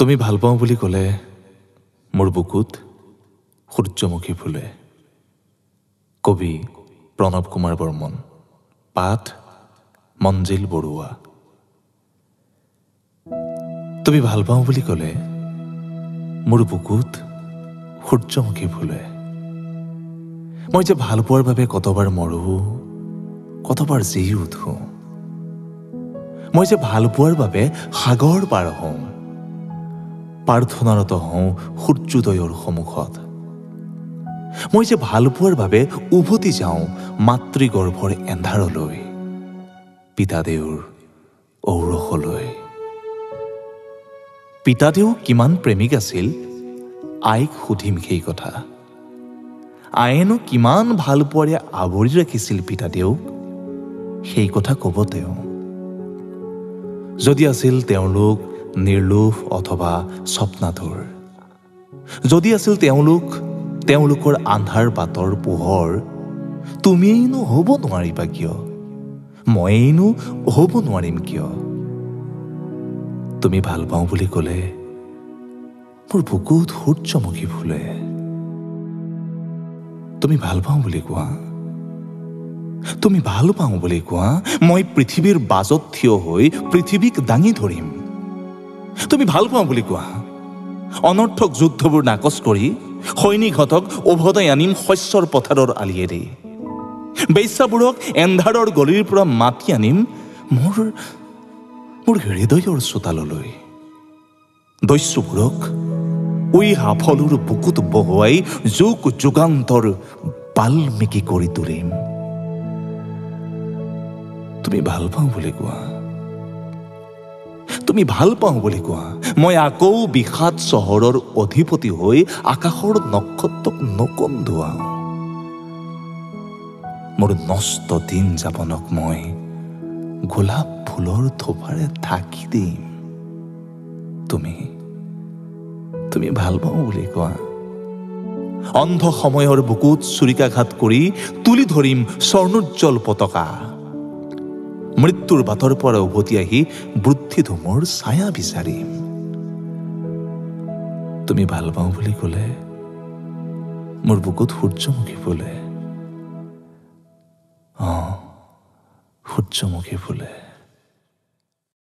তুমি ভাল পাওঁ বুলি ক'লে মোৰ বুকুত সূৰ্যমুখী ফুলে। কবি প্ৰণৱ কুমাৰ বৰ্মন, পাঠ মঞ্জিল বৰুৱা। তুমি ভাল পাওঁ বুলি ক'লে মোৰ বুকুত সূৰ্যমুখী ফুলে। মই যে ভাল পোৱাৰ বাবে কতবাৰ মৰো, কতবাৰ জি উঠো। মই যে ভাল পোৱাৰ বাবে সাগৰ পাৰ হওঁ, প্ৰাৰ্থনাৰত হওঁ সূৰ্যোদয়ৰ সন্মুখত। মই যে ভাল পোৱাৰ বাবে উভতি যাওঁ মাতৃগৰ্ভৰ এন্ধাৰলৈ, পিতাদেউৰ ঔৰসলৈ। পিতাদেউ কিমান প্ৰেমিক আছিল, আইক সুধিম সেই কথা। আয়েনো কিমান ভাল পোৱাৰে আৱৰি ৰাখিছিল পিতাদেউক, সেই কথা ক'ব তেওঁ। যদি আছিল তেওঁলোক নিৰ্লোভ অথবা স্বপ্নাতুৰ, যদি আছিল তেওঁলোকৰ আন্ধাৰ বাটৰ পোহৰ, তুমিয়েইনো হ'ব নোৱাৰিবা কিয়, ময়েইনো হ'ব নোৱাৰিম কিয়? তুমি ভাল পাওঁ বুলি ক'লে মোৰ বুকুত সূৰ্যমুখী ফুলে। তুমি ভাল পাওঁ বুলি কোৱা, তুমি ভাল পাওঁ বুলি কোৱা, মই পৃথিৱীৰ বাজত থিয় হৈ পৃথিৱীক দাঙি ধৰিম। তুমি ভাল পাওঁ বুলি কোৱা, অনৰ্থক যুদ্ধবোৰ নাকচ কৰি সৈনিকহঁতক উভতাই আনিম শস্যৰ পথাৰৰ আলিয়েৰে। বেশ্যাবোৰক এন্ধাৰৰ গলিৰ পৰা মাতি আনিম মোৰ হৃদয়ৰ চোতাললৈ। দস্যুবোৰক হাফলুৰ বুকুত বহুৱাই যুগ যুগান্তৰ বাল্মীকি কৰি তুলিম। তুমি ভাল পাওঁ বুলি কোৱা, তুমি ভাল পাওঁ বুলি কোৱা, মই আকৌ বিষাদ চহৰৰ অধিপতি হৈ আকাশৰ নক্ষত্ৰক নকন্দুৱাওঁ। মোৰ নষ্ট দিন যাপনক মই গোলাপ ফুলৰ থোপাৰে ঢাকি দিম। তুমি ভাল পাওঁ বুলি কোৱা, অন্ধ সময়ৰ বুকুত চুৰিকাঘাত কৰি তুলি ধৰিম স্বৰ্ণোজ্জ্বল পতাকা। মৃত্যুৰ বাটৰ পৰা উভতি আহি বুদ্ধিধুমৰ ছায়া বিচাৰিম। তুমি ভাল পাওঁ বুলি ক'লে মোৰ বুকুত সূৰ্যমুখী ফুলে। সূৰ্যমুখী ফুলে।